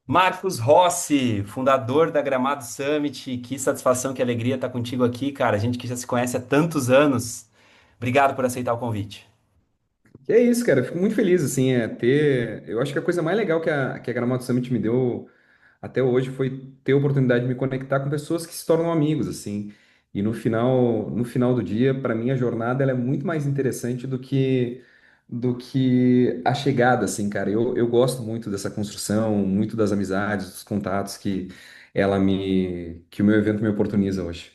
Marcos Rossi, fundador da Gramado Summit. Que satisfação, que alegria estar contigo aqui, cara. A gente que já se conhece há tantos anos. Obrigado por aceitar o convite. Que é isso, cara. Eu fico muito feliz, assim, ter. Eu acho que a coisa mais legal que a Gramado Summit me deu até hoje foi ter a oportunidade de me conectar com pessoas que se tornam amigos, assim. E no final do dia, para mim, a jornada ela é muito mais interessante do que a chegada, assim, cara. Eu gosto muito dessa construção, muito das amizades, dos contatos que o meu evento me oportuniza hoje.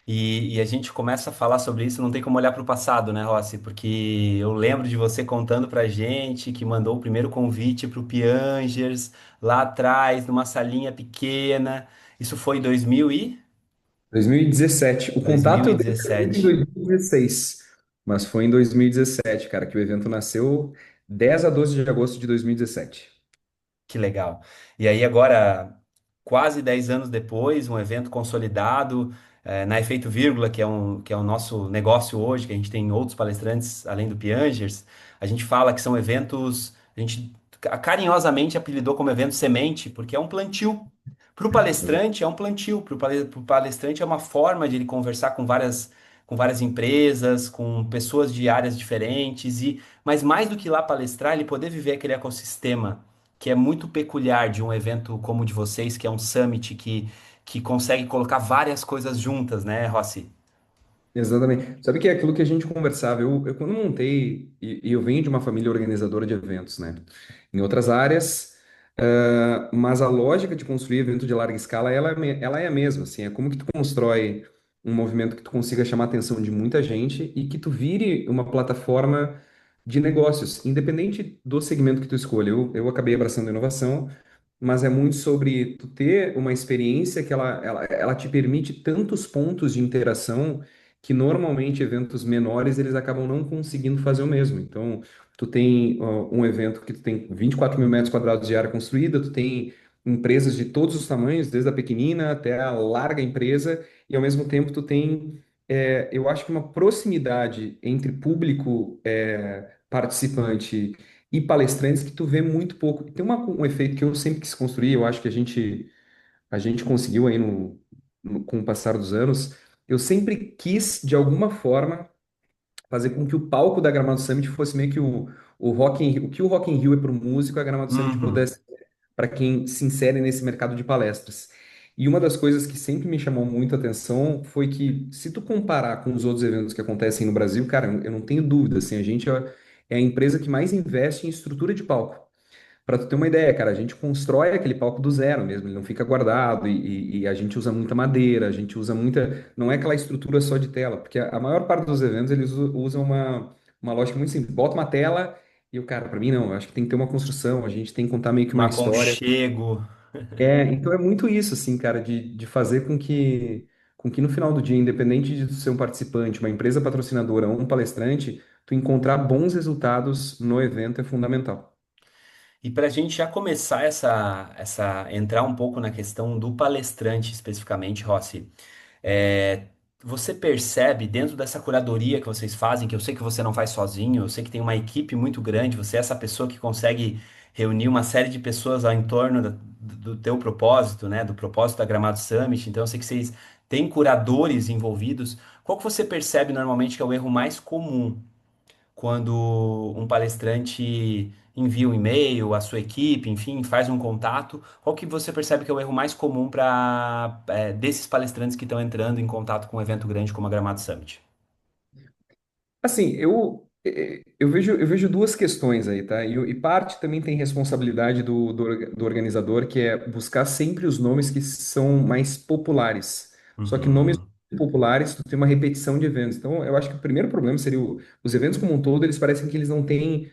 E a gente começa a falar sobre isso, não tem como olhar para o passado, né, Rossi? Porque eu lembro de você contando pra gente que mandou o primeiro convite para o Piangers lá atrás, numa salinha pequena. Isso foi em 2017. O contato eu dei pra ele em 2017. 2016, mas foi em 2017, cara, que o evento nasceu 10 a 12 de agosto de 2017. Que legal. E aí, agora, quase 10 anos depois, um evento consolidado, na Efeito Vírgula, que é o nosso negócio hoje, que a gente tem outros palestrantes além do Piangers, a gente fala que são eventos, a gente carinhosamente apelidou como evento semente, porque é um plantio. Para o palestrante é um plantio, para o palestrante é uma forma de ele conversar com várias empresas, com pessoas de áreas diferentes, mas mais do que lá palestrar, ele poder viver aquele ecossistema que é muito peculiar de um evento como o de vocês, que é um summit que consegue colocar várias coisas juntas, né, Rossi? Exatamente. Sabe que é aquilo que a gente conversava? Eu quando montei, e eu venho de uma família organizadora de eventos, né? Em outras áreas, mas a lógica de construir evento de larga escala, ela é a mesma, assim. É como que tu constrói um movimento que tu consiga chamar a atenção de muita gente e que tu vire uma plataforma de negócios, independente do segmento que tu escolha. Eu acabei abraçando a inovação, mas é muito sobre tu ter uma experiência que ela te permite tantos pontos de interação que normalmente eventos menores eles acabam não conseguindo fazer o mesmo. Então, tu tem um evento que tu tem 24 mil metros quadrados de área construída, tu tem empresas de todos os tamanhos, desde a pequenina até a larga empresa, e ao mesmo tempo tu tem, eu acho que uma proximidade entre público participante e palestrantes que tu vê muito pouco. Tem um efeito que eu sempre quis construir, eu acho que a gente conseguiu aí com o passar dos anos. Eu sempre quis, de alguma forma, fazer com que o palco da Gramado Summit fosse meio que o Rock in Rio, o que o Rock in Rio é para o músico, a Gramado Summit Uhum. pudesse para quem se insere nesse mercado de palestras. E uma das coisas que sempre me chamou muito a atenção foi que, se tu comparar com os outros eventos que acontecem no Brasil, cara, eu não tenho dúvida, assim, a gente é a empresa que mais investe em estrutura de palco. Para tu ter uma ideia, cara, a gente constrói aquele palco do zero mesmo, ele não fica guardado e a gente usa muita madeira, a gente usa muita. Não é aquela estrutura só de tela, porque a maior parte dos eventos eles usam uma lógica muito simples. Bota uma tela e o cara, para mim não, eu acho que tem que ter uma construção, a gente tem que contar meio que Um uma história. aconchego. Então é muito isso, assim, cara, de fazer com que no final do dia, independente de tu ser um participante, uma empresa patrocinadora ou um palestrante, tu encontrar bons resultados no evento é fundamental. E para a gente já começar entrar um pouco na questão do palestrante especificamente, Rossi, é, você percebe dentro dessa curadoria que vocês fazem, que eu sei que você não faz sozinho, eu sei que tem uma equipe muito grande, você é essa pessoa que consegue reunir uma série de pessoas ao entorno do teu propósito, né, do propósito da Gramado Summit, então eu sei que vocês têm curadores envolvidos. Qual que você percebe normalmente que é o erro mais comum quando um palestrante envia um e-mail à sua equipe, enfim, faz um contato? Qual que você percebe que é o erro mais comum para desses palestrantes que estão entrando em contato com um evento grande como a Gramado Summit? Assim, eu vejo duas questões aí, tá? E parte também tem responsabilidade do organizador, que é buscar sempre os nomes que são mais populares. Só que nomes Uhum. populares, tu tem uma repetição de eventos. Então, eu acho que o primeiro problema seria os eventos como um todo, eles parecem que eles não têm,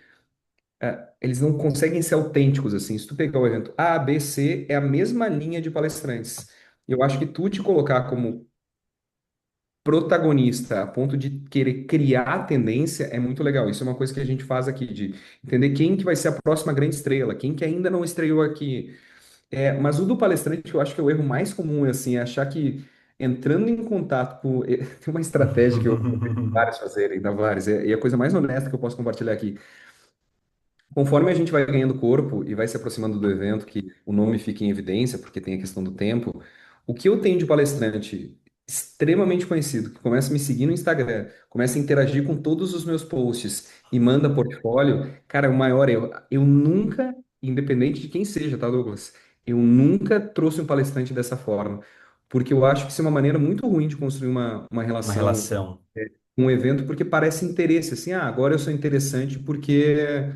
eles não conseguem ser autênticos, assim. Se tu pegar o evento A, B, C, é a mesma linha de palestrantes. Eu acho que tu te colocar como protagonista a ponto de querer criar a tendência é muito legal. Isso é uma coisa que a gente faz aqui, de entender quem que vai ser a próxima grande estrela, quem que ainda não estreou aqui. Mas o do palestrante, eu acho que é o erro mais comum, é assim, é achar que entrando em contato com... Tem uma estratégia que eu vejo vários fazerem, da vários, e a coisa mais honesta que eu posso compartilhar aqui. Conforme a gente vai ganhando corpo e vai se aproximando do evento, que o nome fica em evidência, porque tem a questão do tempo, o que eu tenho de palestrante extremamente conhecido, que começa a me seguir no Instagram, começa a interagir com todos os meus posts e manda portfólio, cara, é o maior erro. Eu nunca, independente de quem seja, tá, Douglas? Eu nunca trouxe um palestrante dessa forma, porque eu acho que isso é uma maneira muito ruim de construir uma Uma relação, relação. um evento, porque parece interesse, assim, ah, agora eu sou interessante porque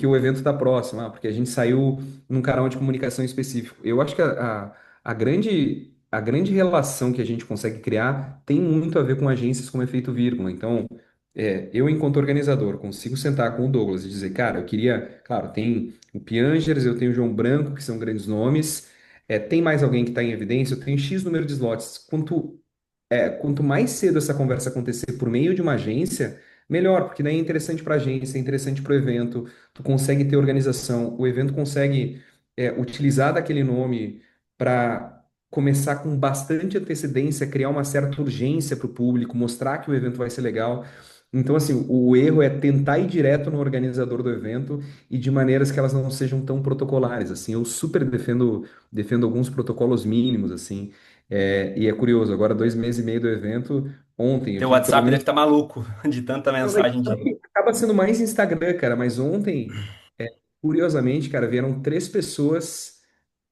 o evento está próximo, porque a gente saiu num canal de comunicação específico. Eu acho que a grande relação que a gente consegue criar tem muito a ver com agências como Efeito Vírgula. Então, eu, enquanto organizador, consigo sentar com o Douglas e dizer, cara, eu queria, claro, tem o Piangers, eu tenho o João Branco, que são grandes nomes, tem mais alguém que está em evidência, eu tenho X número de slots. Quanto mais cedo essa conversa acontecer por meio de uma agência, melhor, porque daí é interessante para a agência, é interessante para o evento, tu consegue ter organização, o evento consegue utilizar daquele nome para começar com bastante antecedência, criar uma certa urgência para o público, mostrar que o evento vai ser legal. Então, assim, o erro é tentar ir direto no organizador do evento e de maneiras que elas não sejam tão protocolares. Assim, eu super defendo alguns protocolos mínimos, assim. E é curioso, agora 2 meses e meio do evento, ontem eu Teu tive pelo WhatsApp deve menos. estar maluco de tanta Não, mensagem de. acaba sendo mais Instagram, cara, mas ontem, curiosamente, cara, vieram 3 pessoas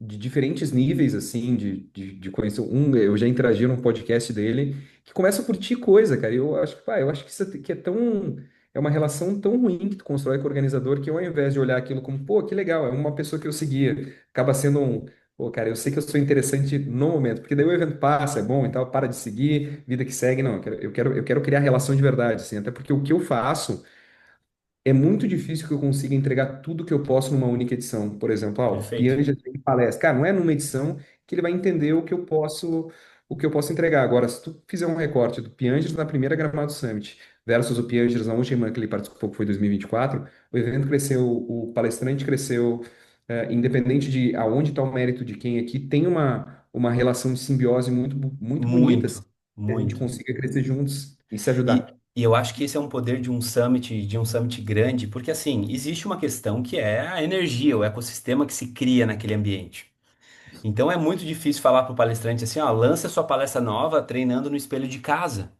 de diferentes níveis, assim, de conhecer. Eu já interagi num podcast dele, que começa a curtir coisa, cara. Eu acho que, pá, eu acho que isso aqui é tão. É uma relação tão ruim que tu constrói com o organizador que ao invés de olhar aquilo como, pô, que legal, é uma pessoa que eu seguia, acaba sendo um. Pô, cara, eu sei que eu sou interessante no momento, porque daí o evento passa, é bom e tal, para de seguir, vida que segue. Não, eu quero criar relação de verdade, assim, até porque o que eu faço é muito difícil que eu consiga entregar tudo que eu posso numa única edição. Por exemplo, o Perfeito. Pianja tem palestra. Cara, não é numa edição que ele vai entender o que eu posso entregar. Agora, se tu fizer um recorte do Piangers na primeira Gramado Summit versus o Piangers na última que ele participou, que foi 2024, o evento cresceu, o palestrante cresceu, independente de aonde está o mérito de quem aqui, tem uma relação de simbiose muito, muito bonita, assim, Muito, que a gente muito. consiga crescer juntos e se E, ajudar. e eu acho que esse é um poder de um summit grande, porque assim, existe uma questão que é a energia, o ecossistema que se cria naquele ambiente. Então é muito difícil falar para o palestrante assim, ó, lança sua palestra nova treinando no espelho de casa.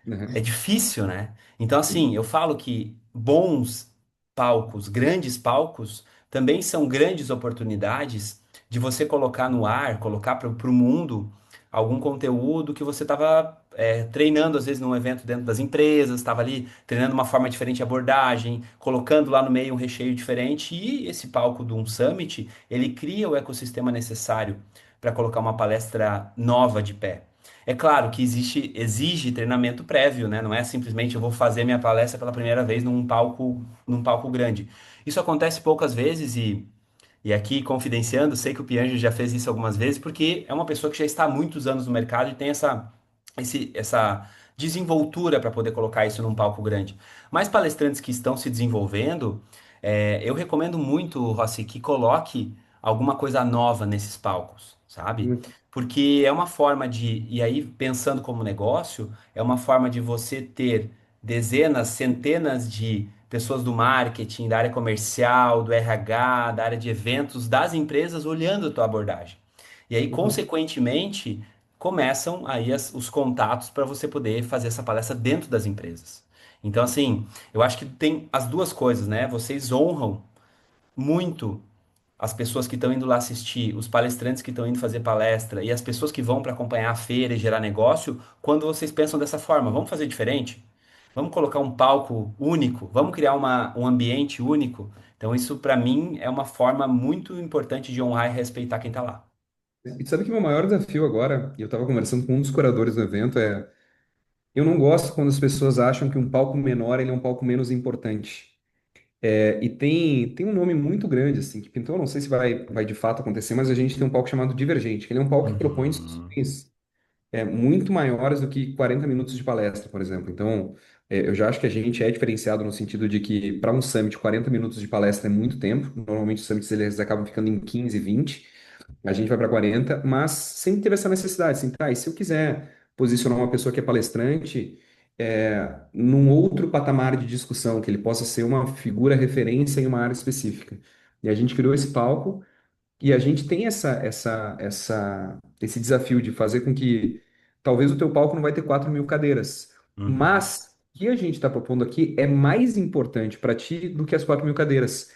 É Né? difícil, né? Então, assim, eu falo que bons palcos, grandes palcos, também são grandes oportunidades de você colocar no ar, colocar para o mundo algum conteúdo que você estava treinando, às vezes, num evento dentro das empresas, estava ali treinando uma forma diferente de abordagem, colocando lá no meio um recheio diferente, e esse palco de um summit, ele cria o ecossistema necessário para colocar uma palestra nova de pé. É claro que exige treinamento prévio, né? Não é simplesmente eu vou fazer minha palestra pela primeira vez num palco grande. Isso acontece poucas vezes e aqui confidenciando, sei que o Pianjo já fez isso algumas vezes, porque é uma pessoa que já está há muitos anos no mercado e tem essa desenvoltura para poder colocar isso num palco grande. Mas palestrantes que estão se desenvolvendo, eu recomendo muito, Rossi, que coloque alguma coisa nova nesses palcos, sabe? Porque é uma forma e aí pensando como negócio, é uma forma de você ter dezenas, centenas de pessoas do marketing, da área comercial, do RH, da área de eventos, das empresas olhando a tua abordagem. E aí, Uhum. consequentemente, começam aí os contatos para você poder fazer essa palestra dentro das empresas. Então, assim, eu acho que tem as duas coisas, né? Vocês honram muito as pessoas que estão indo lá assistir, os palestrantes que estão indo fazer palestra e as pessoas que vão para acompanhar a feira e gerar negócio, quando vocês pensam dessa forma, vamos fazer diferente? Vamos colocar um palco único? Vamos criar um ambiente único? Então, isso para mim é uma forma muito importante de honrar e respeitar quem está lá. E sabe que o meu maior desafio agora, e eu estava conversando com um dos curadores do evento, eu não gosto quando as pessoas acham que um palco menor ele é um palco menos importante. E tem um nome muito grande, assim, que então eu não sei se vai de fato acontecer, mas a gente tem um palco chamado Divergente, que ele é um palco que propõe Uhum. discussões muito maiores do que 40 minutos de palestra, por exemplo. Então, eu já acho que a gente é diferenciado no sentido de que, para um summit, 40 minutos de palestra é muito tempo. Normalmente, os summits eles acabam ficando em 15, 20. A gente vai para 40, mas sempre teve essa necessidade, assim, tá, e se eu quiser posicionar uma pessoa que é palestrante, num outro patamar de discussão, que ele possa ser uma figura referência em uma área específica. E a gente criou esse palco e a gente tem esse desafio de fazer com que talvez o teu palco não vai ter 4.000 cadeiras, Uhum. mas o que a gente está propondo aqui é mais importante para ti do que as 4.000 cadeiras.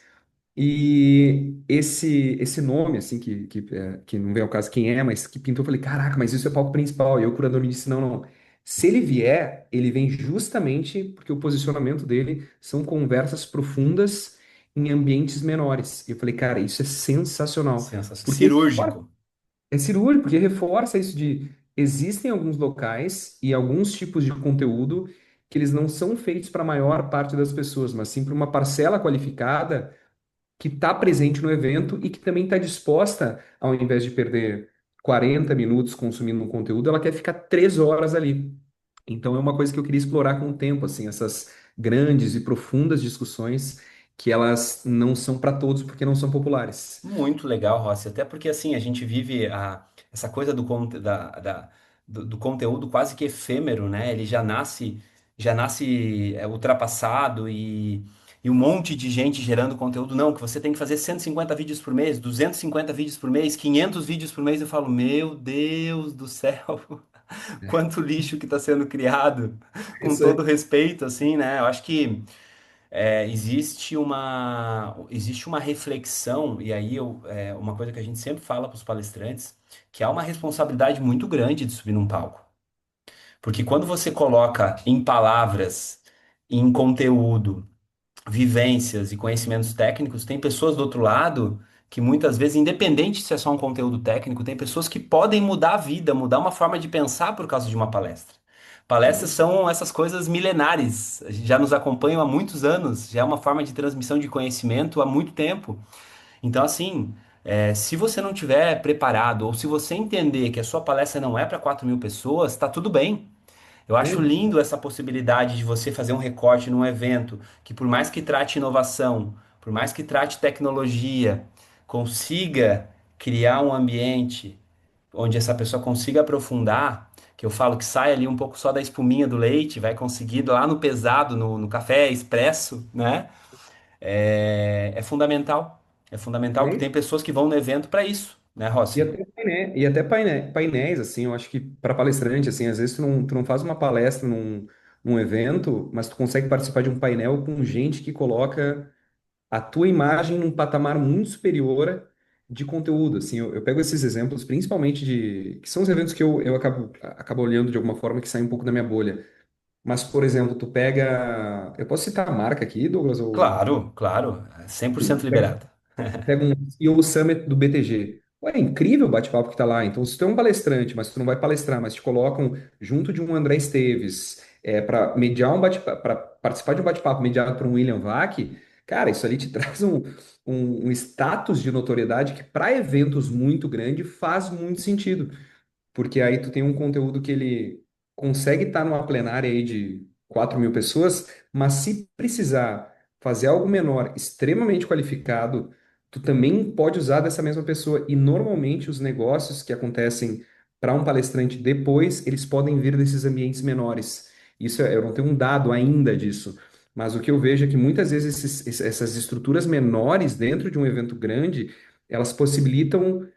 E esse nome, assim, que não vem ao caso quem é, mas que pintou, eu falei, caraca, mas isso é palco principal. E o curador me disse, não, não. Se ele vier, ele vem justamente porque o posicionamento dele são conversas profundas em ambientes menores. E eu falei, cara, isso é sensacional. Sensacional. Porque Cirúrgico. é cirúrgico, porque reforça isso de existem alguns locais e alguns tipos de conteúdo que eles não são feitos para a maior parte das pessoas, mas sim para uma parcela qualificada que está presente no evento e que também está disposta, ao invés de perder 40 minutos consumindo um conteúdo, ela quer ficar 3 horas ali. Então é uma coisa que eu queria explorar com o tempo, assim, essas grandes e profundas discussões que elas não são para todos porque não são populares. Muito legal, Rossi. Até porque assim a gente vive essa coisa do conteúdo quase que efêmero, né? Ele já nasce ultrapassado e um monte de gente gerando conteúdo. Não, que você tem que fazer 150 vídeos por mês, 250 vídeos por mês, 500 vídeos por mês. Eu falo, meu Deus do céu, quanto lixo que está sendo criado, com Isso é. todo respeito, assim, né? Eu acho que existe uma reflexão, e aí uma coisa que a gente sempre fala para os palestrantes, que há uma responsabilidade muito grande de subir num palco. Porque quando você coloca em palavras, em conteúdo, vivências e conhecimentos técnicos, tem pessoas do outro lado que muitas vezes, independente se é só um conteúdo técnico, tem pessoas que podem mudar a vida, mudar uma forma de pensar por causa de uma palestra. Palestras Sim. são essas coisas milenares, já nos acompanham há muitos anos, já é uma forma de transmissão de conhecimento há muito tempo. Então, assim, se você não tiver preparado ou se você entender que a sua palestra não é para 4.000 pessoas, está tudo bem. Eu acho É, lindo essa possibilidade de você fazer um recorte num evento que, por mais que trate inovação, por mais que trate tecnologia, consiga criar um ambiente onde essa pessoa consiga aprofundar, que eu falo que sai ali um pouco só da espuminha do leite, vai conseguir lá no pesado, no café expresso, né? É fundamental. É fundamental porque é tem pessoas que vão no evento para isso, né, E Rossi? até, painéis, assim, eu acho que para palestrante, assim, às vezes tu não faz uma palestra num evento, mas tu consegue participar de um painel com gente que coloca a tua imagem num patamar muito superior de conteúdo, assim, eu pego esses exemplos, principalmente que são os eventos que eu acabo olhando de alguma forma que saem um pouco da minha bolha, mas, por exemplo, tu pega, eu posso citar a marca aqui, Douglas, ou... Claro, claro, 100% liberada. Pega um CEO Summit do BTG. Ué, é incrível o bate-papo que tá lá. Então, se tu é um palestrante, mas tu não vai palestrar, mas te colocam junto de um André Esteves, para mediar um bate-papo, para participar de um bate-papo mediado por um William Vac, cara, isso ali te traz um status de notoriedade que, para eventos muito grandes, faz muito sentido. Porque aí tu tem um conteúdo que ele consegue estar numa plenária aí de 4.000 pessoas, mas se precisar fazer algo menor, extremamente qualificado, tu também pode usar dessa mesma pessoa. E normalmente os negócios que acontecem para um palestrante depois, eles podem vir desses ambientes menores. Eu não tenho um dado ainda disso. Mas o que eu vejo é que muitas vezes essas estruturas menores dentro de um evento grande, elas possibilitam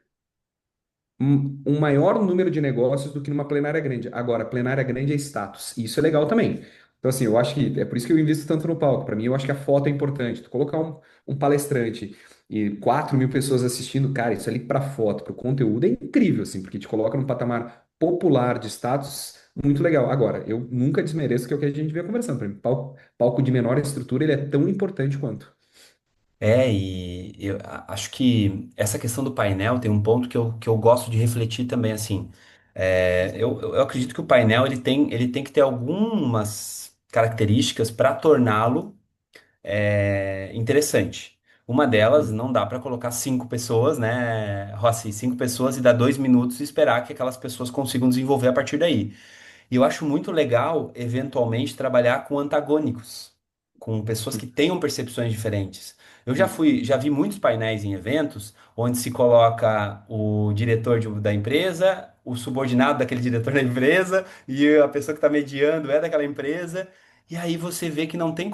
um maior número de negócios do que numa plenária grande. Agora, plenária grande é status, e isso é legal também. Então, assim, eu acho que é por isso que eu invisto tanto no palco. Para mim, eu acho que a foto é importante. Tu colocar um palestrante e 4.000 pessoas assistindo, cara, isso ali para foto, para o conteúdo é incrível, assim, porque te coloca num patamar popular de status muito legal. Agora, eu nunca desmereço que é o que a gente vem conversando. Para mim, palco de menor estrutura, ele é tão importante quanto. E eu acho que essa questão do painel tem um ponto que eu gosto de refletir também, assim. Eu acredito que o painel ele tem que ter algumas características para torná-lo interessante. Uma delas, não dá para colocar 5 pessoas, né, Rossi? 5 pessoas e dar 2 minutos e esperar que aquelas pessoas consigam desenvolver a partir daí. E eu acho muito legal, eventualmente, trabalhar com antagônicos, com pessoas que tenham percepções diferentes. Eu já vi muitos painéis em eventos onde se coloca o diretor da empresa, o subordinado daquele diretor da empresa e a pessoa que está mediando é daquela empresa. E aí você vê que não tem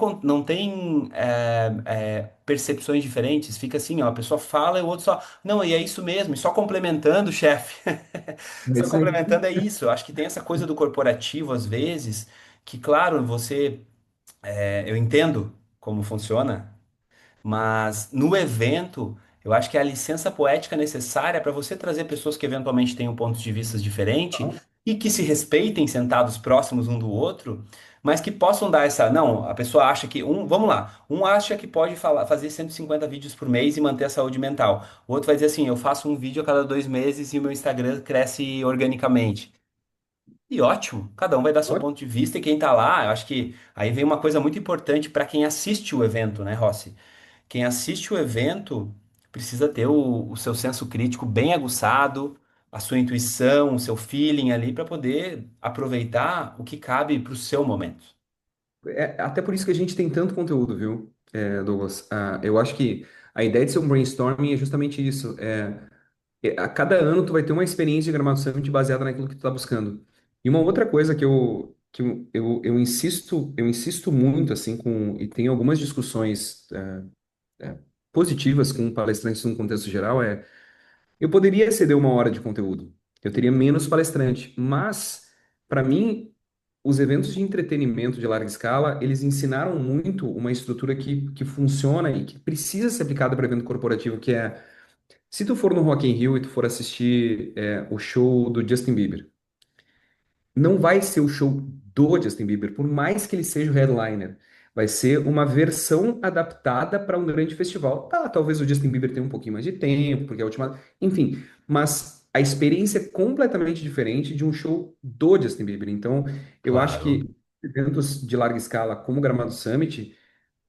percepções diferentes. Fica assim, ó, a pessoa fala e o outro só. Não, e é isso mesmo, e só complementando, chefe. É Só isso aí. complementando é isso. Eu acho que tem essa coisa do corporativo, às vezes, que, claro, eu entendo como funciona, mas no evento, eu acho que é a licença poética necessária para você trazer pessoas que eventualmente tenham pontos de vista diferentes e que se respeitem sentados próximos um do outro, mas que possam dar essa. Não, a pessoa acha que. Vamos lá. Um acha que pode fazer 150 vídeos por mês e manter a saúde mental. O outro vai dizer assim: eu faço um vídeo a cada 2 meses e o meu Instagram cresce organicamente. E ótimo, cada um vai dar seu ponto de vista e quem tá lá, eu acho que aí vem uma coisa muito importante para quem assiste o evento, né, Rossi? Quem assiste o evento precisa ter o seu senso crítico bem aguçado, a sua intuição, o seu feeling ali para poder aproveitar o que cabe para o seu momento. Até por isso que a gente tem tanto conteúdo, viu, Douglas? Eu acho que a ideia de ser um brainstorming é justamente isso. A cada ano tu vai ter uma experiência de Gramado Summit baseada naquilo que tu está buscando. E uma outra coisa eu insisto muito, assim, e tem algumas discussões positivas com palestrantes no contexto geral, eu poderia ceder 1 hora de conteúdo, eu teria menos palestrante, mas, para mim, os eventos de entretenimento de larga escala, eles ensinaram muito uma estrutura que funciona e que precisa ser aplicada para evento corporativo, que é, se tu for no Rock in Rio e tu for assistir o show do Justin Bieber, não vai ser o show do Justin Bieber, por mais que ele seja o headliner. Vai ser uma versão adaptada para um grande festival. Tá, talvez o Justin Bieber tenha um pouquinho mais de tempo, porque é a última. Enfim, mas a experiência é completamente diferente de um show do Justin Bieber. Então, eu acho Claro. que eventos de larga escala, como o Gramado Summit,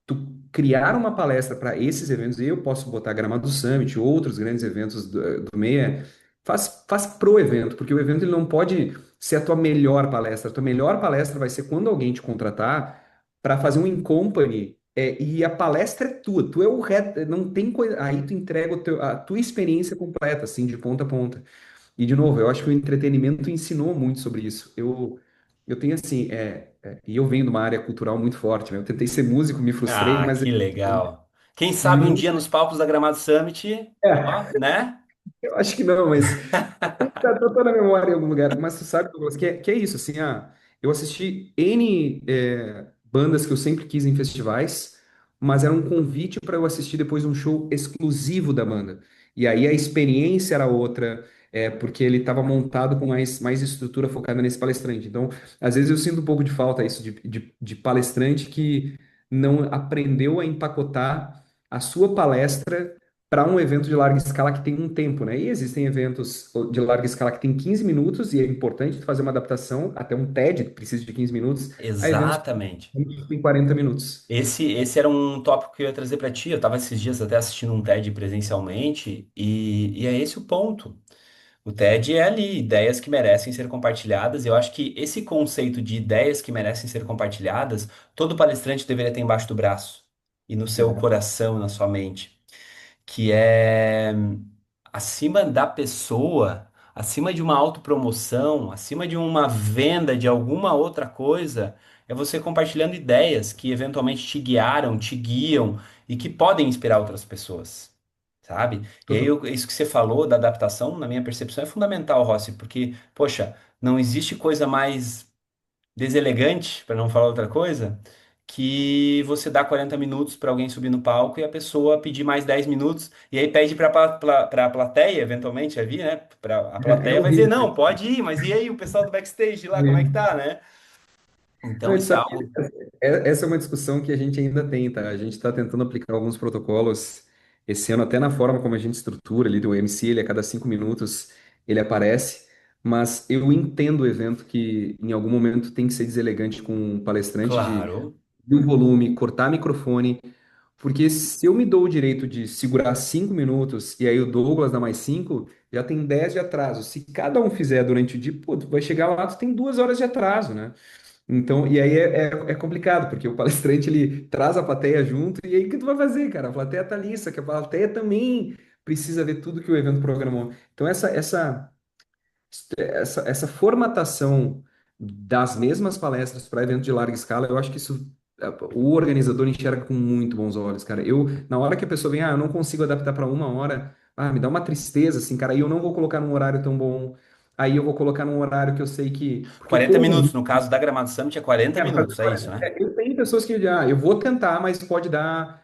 tu criar uma palestra para esses eventos, e eu posso botar Gramado Summit, outros grandes eventos do MEIA, faz pro evento, porque o evento ele não pode ser a tua melhor palestra. A tua melhor palestra vai ser quando alguém te contratar para fazer um in-company, e a palestra é tua, tu é o reto, não tem coisa, aí tu entrega a tua experiência completa, assim, de ponta a ponta. E, de novo, eu acho que o entretenimento ensinou muito sobre isso. Eu tenho, assim, e eu venho de uma área cultural muito forte, né? Eu tentei ser músico, me frustrei, Ah, mas que legal. Quem sabe um dia nunca. nos palcos da Gramado Summit, ó, né? Eu acho que não, mas tá na memória em algum lugar. Mas tu sabe, Douglas, que é isso, assim, eu assisti N bandas que eu sempre quis em festivais, mas era um convite para eu assistir depois um show exclusivo da banda. E aí a experiência era outra, porque ele estava montado com mais estrutura focada nesse palestrante. Então, às vezes eu sinto um pouco de falta isso de palestrante que não aprendeu a empacotar a sua palestra para um evento de larga escala que tem um tempo, né? E existem eventos de larga escala que tem 15 minutos e é importante fazer uma adaptação, até um TED que precisa de 15 minutos, a eventos Exatamente. que tem 40 minutos. Esse era um tópico que eu ia trazer para ti. Eu estava esses dias até assistindo um TED presencialmente, e é esse o ponto. O TED é ali, ideias que merecem ser compartilhadas. Eu acho que esse conceito de ideias que merecem ser compartilhadas, todo palestrante deveria ter embaixo do braço e no seu É. coração, na sua mente, que é acima da pessoa, acima de uma autopromoção, acima de uma venda de alguma outra coisa, é você compartilhando ideias que eventualmente te guiaram, te guiam e que podem inspirar outras pessoas, sabe? E aí, isso que você falou da adaptação, na minha percepção, é fundamental, Rossi, porque, poxa, não existe coisa mais deselegante, para não falar outra coisa, que você dá 40 minutos para alguém subir no palco e a pessoa pedir mais 10 minutos, e aí pede para a plateia, eventualmente, vai vir, né? A É plateia vai dizer, horrível. não, pode ir, mas e aí o pessoal do backstage lá, como é que Horrível. tá, né? Não, Então e tu isso é sabe que algo. essa é uma discussão que a gente ainda tem, tá? A gente está tentando aplicar alguns protocolos esse ano, até na forma como a gente estrutura ali do MC, ele a cada 5 minutos ele aparece, mas eu entendo o evento que em algum momento tem que ser deselegante com o palestrante Claro, de um volume, cortar microfone, porque se eu me dou o direito de segurar 5 minutos e aí o Douglas dá mais cinco, já tem 10 de atraso. Se cada um fizer durante o dia, pô, tu vai chegar lá, tu tem 2 horas de atraso, né? Então, e aí é complicado, porque o palestrante ele traz a plateia junto, e aí o que tu vai fazer, cara? A plateia tá ali, só que a plateia também precisa ver tudo que o evento programou. Então, essa formatação das mesmas palestras para evento de larga escala, eu acho que isso o organizador enxerga com muito bons olhos, cara. Na hora que a pessoa vem, eu não consigo adaptar para uma hora, me dá uma tristeza, assim, cara, aí eu não vou colocar num horário tão bom, aí eu vou colocar num horário que eu sei que, porque eu 40 corro um minutos, risco. no caso da Gramado Summit é 40 No caso minutos, é isso, né? eu tenho pessoas que dizem, eu vou tentar, mas pode dar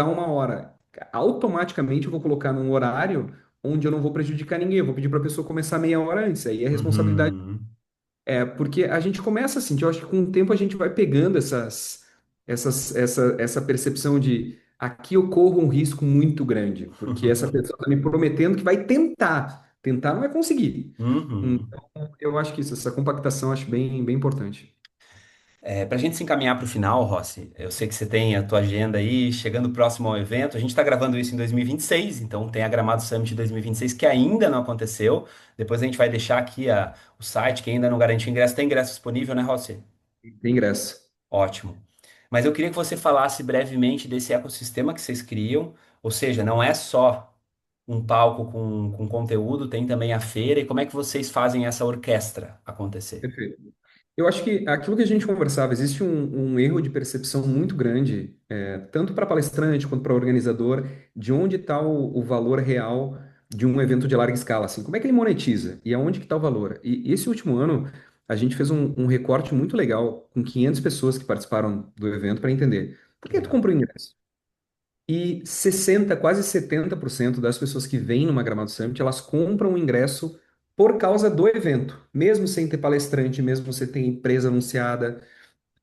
uma hora. Automaticamente eu vou colocar num horário onde eu não vou prejudicar ninguém. Eu vou pedir para a pessoa começar meia hora antes. Aí é responsabilidade. Uhum. Porque a gente começa assim, eu acho que com o tempo a gente vai pegando essa percepção de aqui eu corro um risco muito grande, porque essa pessoa está me prometendo que vai tentar. Tentar não é conseguir. Uhum. Então, eu acho que essa compactação eu acho bem importante. Para a gente se encaminhar para o final, Rossi, eu sei que você tem a tua agenda aí, chegando próximo ao evento. A gente está gravando isso em 2026, então tem a Gramado Summit 2026 que ainda não aconteceu. Depois a gente vai deixar aqui o site, que ainda não garantiu ingresso. Tem ingresso disponível, né, Rossi? Tem ingresso. Ótimo. Mas eu queria que você falasse brevemente desse ecossistema que vocês criam, ou seja, não é só um palco com conteúdo, tem também a feira, e como é que vocês fazem essa orquestra acontecer? Perfeito. Eu acho que aquilo que a gente conversava, existe um erro de percepção muito grande, tanto para palestrante quanto para organizador, de onde está o valor real de um evento de larga escala, assim, como é que ele monetiza e aonde que está o valor. E esse último ano, a gente fez um recorte muito legal com 500 pessoas que participaram do evento para entender por Que que tu legal. comprou ingresso. E 60, quase 70% das pessoas que vêm numa Gramado Summit, elas compram o ingresso por causa do evento, mesmo sem ter palestrante, mesmo sem ter empresa anunciada.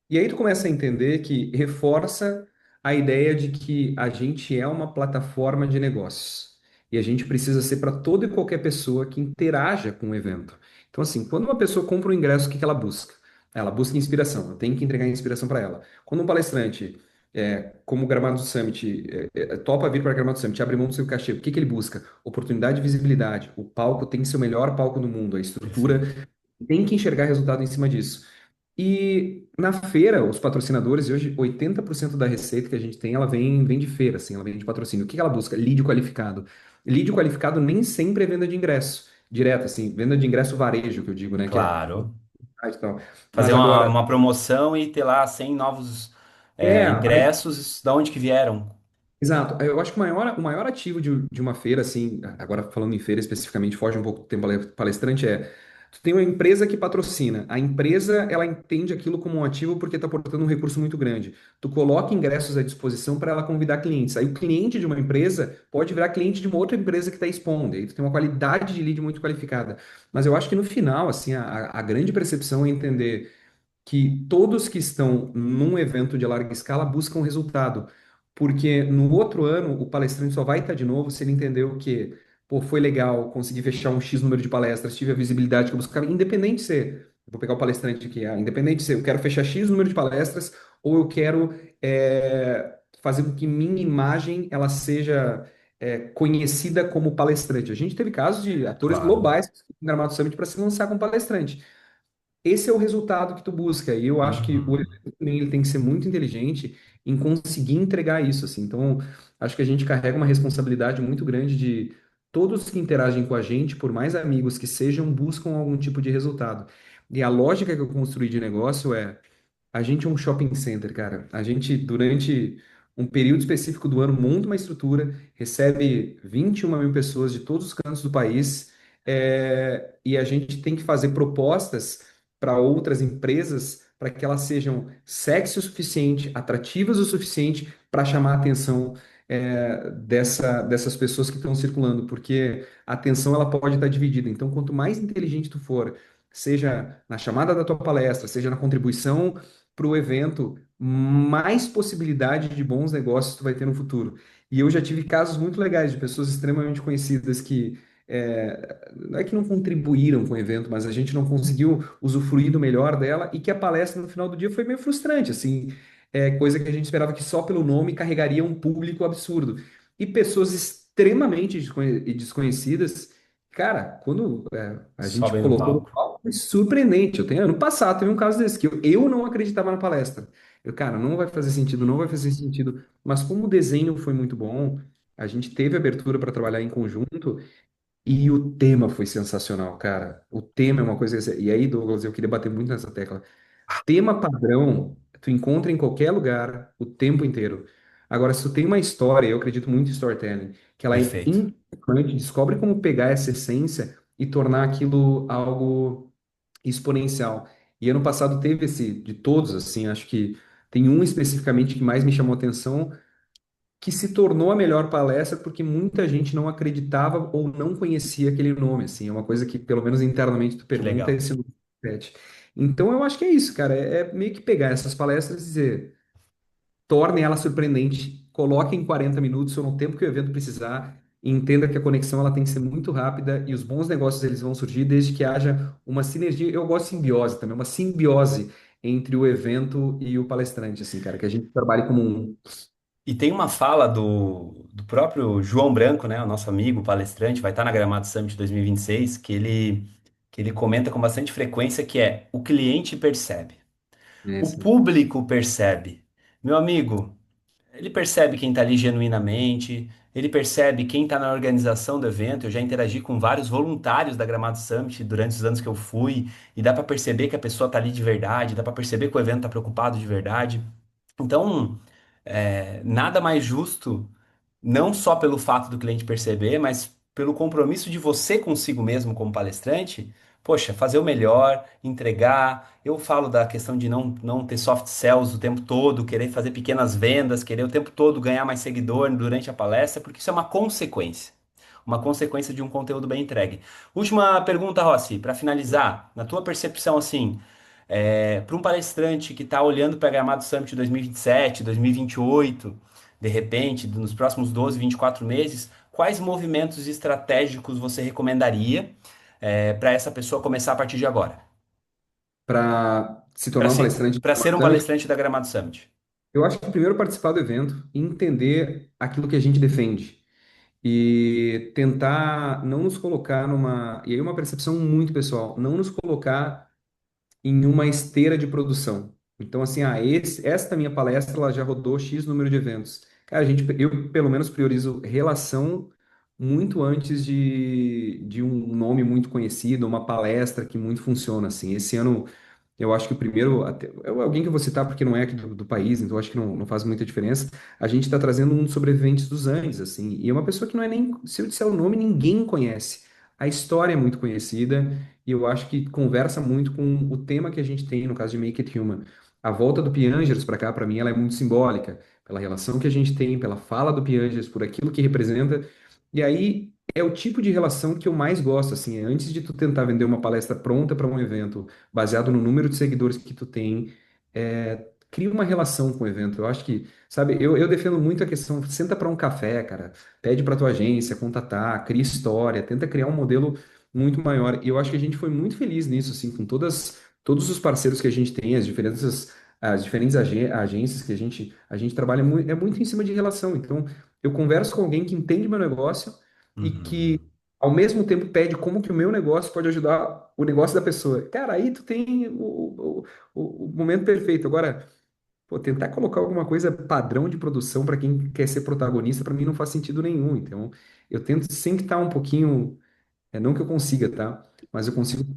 E aí tu começa a entender que reforça a ideia de que a gente é uma plataforma de negócios. E a gente precisa ser para toda e qualquer pessoa que interaja com o evento. Então, assim, quando uma pessoa compra um ingresso, o que que ela busca? Ela busca inspiração, eu tenho que entregar inspiração para ela. Quando um palestrante, como o Gramado Summit, topa vir para o Gramado Summit, abre mão do seu cachê, o que que ele busca? Oportunidade e visibilidade. O palco tem que ser o melhor palco do mundo, a estrutura Perfeito. tem que enxergar resultado em cima disso. E na feira, os patrocinadores, e hoje 80% da receita que a gente tem, ela vem de feira, assim, ela vem de patrocínio. O que que ela busca? Lead qualificado. Lead qualificado nem sempre é venda de ingresso, direto, assim, venda de ingresso varejo, que eu digo, né, que é Claro. e tal. Fazer Mas agora, uma promoção e ter lá 100 novos aí ingressos, da onde que vieram? exato. Eu acho que o maior ativo de uma feira, assim, agora falando em feira especificamente, foge um pouco do tempo palestrante, tu tem uma empresa que patrocina. A empresa, ela entende aquilo como um ativo porque está aportando um recurso muito grande. Tu coloca ingressos à disposição para ela convidar clientes. Aí o cliente de uma empresa pode virar cliente de uma outra empresa que está expondo. Aí tu tem uma qualidade de lead muito qualificada. Mas eu acho que no final, assim, a grande percepção é entender que todos que estão num evento de larga escala buscam resultado, porque no outro ano o palestrante só vai estar de novo se ele entendeu que, pô, foi legal, consegui fechar um X número de palestras, tive a visibilidade que eu buscava, independente de ser, eu vou pegar o palestrante aqui, independente de ser, eu quero fechar X número de palestras ou eu quero fazer com que minha imagem ela seja conhecida como palestrante. A gente teve casos de atores Claro. globais que foram no Gramado Summit para se lançar como palestrante. Esse é o resultado que tu busca. E eu acho que o Uhum. evento também ele tem que ser muito inteligente em conseguir entregar isso, assim. Então, acho que a gente carrega uma responsabilidade muito grande de todos que interagem com a gente, por mais amigos que sejam, buscam algum tipo de resultado. E a lógica que eu construí de negócio a gente é um shopping center, cara. A gente, durante um período específico do ano, monta uma estrutura, recebe 21 mil pessoas de todos os cantos do país, e a gente tem que fazer propostas para outras empresas para que elas sejam sexy o suficiente, atrativas o suficiente para chamar a atenção dessas pessoas que estão circulando, porque a atenção ela pode estar dividida. Então, quanto mais inteligente tu for, seja na chamada da tua palestra, seja na contribuição para o evento, mais possibilidade de bons negócios tu vai ter no futuro. E eu já tive casos muito legais de pessoas extremamente conhecidas que não é que não contribuíram com o evento, mas a gente não conseguiu usufruir do melhor dela e que a palestra no final do dia foi meio frustrante, assim, coisa que a gente esperava que só pelo nome carregaria um público absurdo. E pessoas extremamente desconhecidas, cara, quando a gente Sobem no colocou palco. foi surpreendente. Eu tenho, ano passado teve um caso desse, que eu não acreditava na palestra. Eu, cara, não vai fazer sentido, não vai fazer sentido. Mas como o desenho foi muito bom, a gente teve abertura para trabalhar em conjunto e o tema foi sensacional, cara. O tema é uma coisa. E aí, Douglas, eu queria bater muito nessa tecla. Tema padrão, tu encontra em qualquer lugar o tempo inteiro. Agora, se tu tem uma história, eu acredito muito em storytelling, que ela é Perfeito. importante, descobre como pegar essa essência e tornar aquilo algo exponencial. E ano passado teve esse, de todos, assim, acho que tem um especificamente que mais me chamou a atenção, que se tornou a melhor palestra porque muita gente não acreditava ou não conhecia aquele nome, assim, é uma coisa que pelo menos internamente tu Que pergunta legal. esse nome repete. Então eu acho que é isso, cara, é meio que pegar essas palestras e dizer, torne ela surpreendente, coloque em 40 minutos ou no tempo que o evento precisar, e entenda que a conexão ela tem que ser muito rápida e os bons negócios eles vão surgir desde que haja uma sinergia, eu gosto de simbiose também, uma simbiose entre o evento e o palestrante, assim, cara, que a gente trabalhe como um. E tem uma fala do próprio João Branco, né, o nosso amigo palestrante, vai estar na Gramado Summit 2026, que ele comenta com bastante frequência que é o cliente percebe, É, o assim. público percebe. Meu amigo, ele percebe quem está ali genuinamente, ele percebe quem está na organização do evento. Eu já interagi com vários voluntários da Gramado Summit durante os anos que eu fui, e dá para perceber que a pessoa está ali de verdade, dá para perceber que o evento está preocupado de verdade. Então, nada mais justo, não só pelo fato do cliente perceber, mas pelo compromisso de você consigo mesmo como palestrante, poxa, fazer o melhor, entregar. Eu falo da questão de não ter soft sells o tempo todo, querer fazer pequenas vendas, querer o tempo todo ganhar mais seguidor durante a palestra, porque isso é uma consequência. Uma consequência de um conteúdo bem entregue. Última pergunta, Rossi, para finalizar, na tua percepção assim, para um palestrante que está olhando para a Gramado Summit 2027, 2028, de repente, nos próximos 12, 24 meses, quais movimentos estratégicos você recomendaria para essa pessoa começar a partir de agora? Para se Para tornar um ser, palestrante de para ser Gramado um Summit, palestrante da Gramado Summit. eu acho que primeiro participar do evento e entender aquilo que a gente defende e tentar não nos colocar numa, e aí uma percepção muito pessoal, não nos colocar em uma esteira de produção. Então, assim, esta minha palestra ela já rodou X número de eventos. Cara, eu pelo menos priorizo relação muito antes de um nome muito conhecido, uma palestra que muito funciona, assim. Esse ano eu acho que o primeiro, é alguém que eu vou citar porque não é aqui do país, então eu acho que não faz muita diferença. A gente está trazendo um dos sobreviventes dos Andes, assim, e é uma pessoa que não é nem, se eu disser o nome, ninguém conhece. A história é muito conhecida e eu acho que conversa muito com o tema que a gente tem, no caso de Make It Human. A volta do Piangers para cá, para mim, ela é muito simbólica, pela relação que a gente tem, pela fala do Piangers, por aquilo que representa. E aí é o tipo de relação que eu mais gosto, assim, é antes de tu tentar vender uma palestra pronta para um evento baseado no número de seguidores que tu tem, cria uma relação com o evento. Eu acho que, sabe, eu defendo muito a questão, senta para um café, cara, pede para tua agência contatar, cria história, tenta criar um modelo muito maior. E eu acho que a gente foi muito feliz nisso, assim, com todos os parceiros que a gente tem, as diferentes agências que a gente trabalha muito, é muito em cima de relação. Então, eu converso com alguém que entende meu negócio e Uhum. que ao mesmo tempo pede como que o meu negócio pode ajudar o negócio da pessoa. Cara, aí tu tem o momento perfeito. Agora, pô, tentar colocar alguma coisa padrão de produção para quem quer ser protagonista, para mim não faz sentido nenhum. Então, eu tento sempre estar um pouquinho, não que eu consiga, tá? Mas eu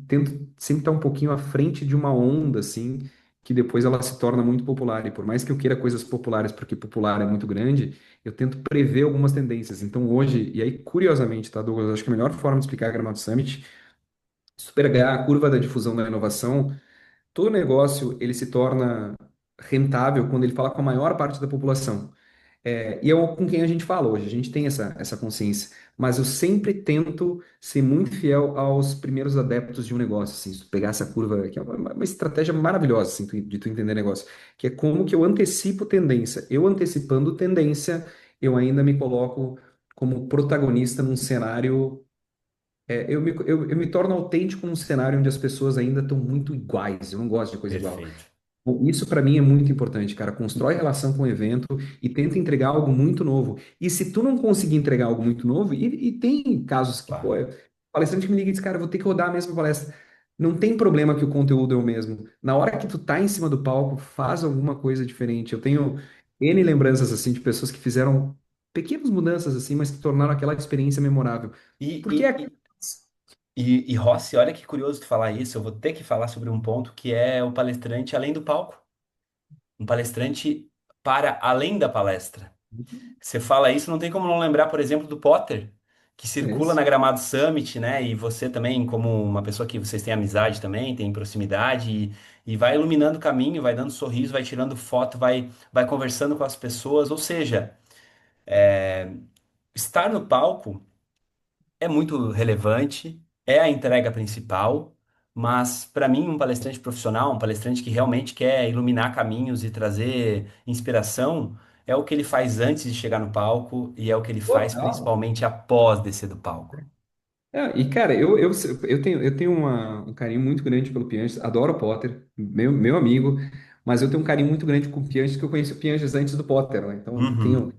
tento sempre estar um pouquinho à frente de uma onda, assim, que depois ela se torna muito popular. E por mais que eu queira coisas populares, porque popular é muito grande, eu tento prever algumas tendências. Então, hoje, e aí, curiosamente, tá, Douglas? Eu acho que a melhor forma de explicar a Gramado Summit, se tu pegar a curva da difusão da inovação, todo negócio ele se torna rentável quando ele fala com a maior parte da população. E é com quem a gente fala hoje, a gente tem essa consciência. Mas eu sempre tento ser muito fiel aos primeiros adeptos de um negócio, assim, se tu pegar essa curva, que é uma estratégia maravilhosa, assim, de tu entender negócio, que é como que eu antecipo tendência. Eu antecipando tendência, eu ainda me coloco como protagonista num cenário, eu me torno autêntico num cenário onde as pessoas ainda estão muito iguais, eu não gosto de coisa igual. Perfeito. Bom, isso para mim é muito importante, cara. Constrói relação com o evento e tenta entregar algo muito novo. E se tu não conseguir entregar algo muito novo, e tem casos que, pô, Claro. palestrante que me liga e diz, cara, eu vou ter que rodar a mesma palestra. não tem problema que o conteúdo é o mesmo. Na hora que tu tá em cima do palco, faz alguma coisa diferente. Eu tenho N lembranças assim de pessoas que fizeram pequenas mudanças assim, mas que tornaram aquela experiência memorável. E, Porque e, é e, e Rossi, olha que curioso tu falar isso. Eu vou ter que falar sobre um ponto que é o palestrante além do palco. Um palestrante para além da palestra. Você fala isso, não tem como não lembrar, por exemplo, do Potter, que circula isso. na Gramado Summit, né? E você também, como uma pessoa que vocês têm amizade também, tem proximidade, e vai iluminando o caminho, vai dando sorriso, vai tirando foto, vai conversando com as pessoas. Ou seja, estar no palco é muito relevante, é a entrega principal, mas para mim, um palestrante profissional, um palestrante que realmente quer iluminar caminhos e trazer inspiração, é o que ele faz antes de chegar no palco e é o que ele faz Total. principalmente após descer do palco. E cara, eu tenho um carinho muito grande pelo Pianges, adoro o Potter, meu amigo, mas eu tenho um carinho muito grande com o Pianges, que eu conheci o Pianges antes do Potter, né? Então, Uhum,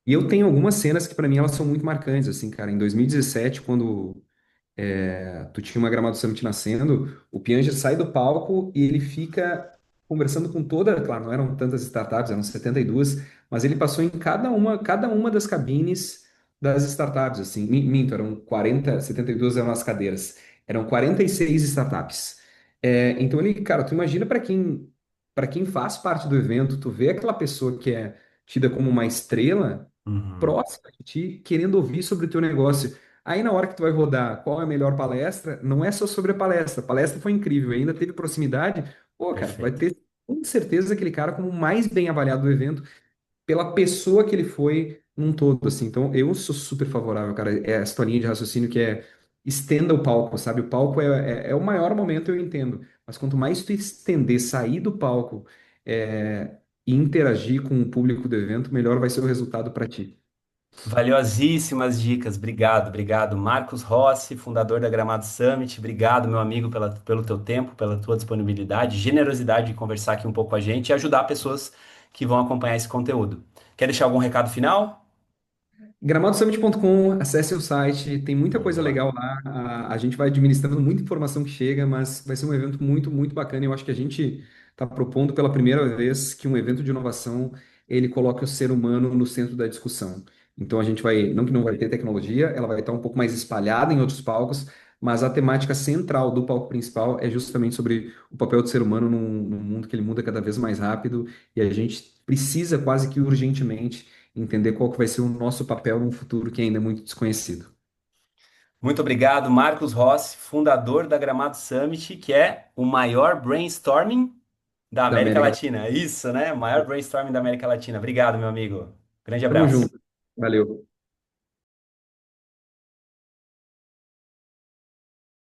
e eu tenho algumas cenas que para mim elas são muito marcantes, assim, cara. Em 2017, quando tu tinha uma Gramado Summit nascendo, o Pianger sai do palco e ele fica conversando com toda, claro, não eram tantas startups, eram 72, mas ele passou em cada uma das cabines das startups, assim, minto, eram 40, 72 eram as cadeiras, eram 46 startups. Então ele, cara, tu imagina para quem faz parte do evento, tu vê aquela pessoa que é tida como uma estrela uhum, próxima de ti, querendo ouvir sobre o teu negócio. Aí na hora que tu vai rodar qual é a melhor palestra, não é só sobre a palestra foi incrível, ainda teve proximidade, pô, cara, tu vai perfeito. ter com certeza aquele cara como o mais bem avaliado do evento pela pessoa que ele foi num todo, assim. Então eu sou super favorável, cara, é essa tua linha de raciocínio que é estenda o palco, sabe? O palco é o maior momento, eu entendo, mas quanto mais tu estender, sair do palco e interagir com o público do evento, melhor vai ser o resultado para ti. Valiosíssimas dicas, obrigado, obrigado. Marcos Rossi, fundador da Gramado Summit, obrigado, meu amigo, pelo teu tempo, pela tua disponibilidade, generosidade de conversar aqui um pouco com a gente e ajudar pessoas que vão acompanhar esse conteúdo. Quer deixar algum recado final? Gramadosummit.com, acesse o site, tem muita coisa Boa. legal lá. A gente vai administrando muita informação que chega, mas vai ser um evento muito, muito bacana. Eu acho que a gente está propondo pela primeira vez que um evento de inovação ele coloque o ser humano no centro da discussão. Então a gente vai, não que não vai ter tecnologia, ela vai estar um pouco mais espalhada em outros palcos, mas a temática central do palco principal é justamente sobre o papel do ser humano num mundo que ele muda cada vez mais rápido e a gente precisa quase que urgentemente entender qual que vai ser o nosso papel num futuro que ainda é muito desconhecido. Muito obrigado, Marcos Rossi, fundador da Gramado Summit, que é o maior brainstorming da Da América América. Latina. Isso, né? O maior brainstorming da América Latina. Obrigado, meu amigo. Grande Tamo abraço. junto. Valeu.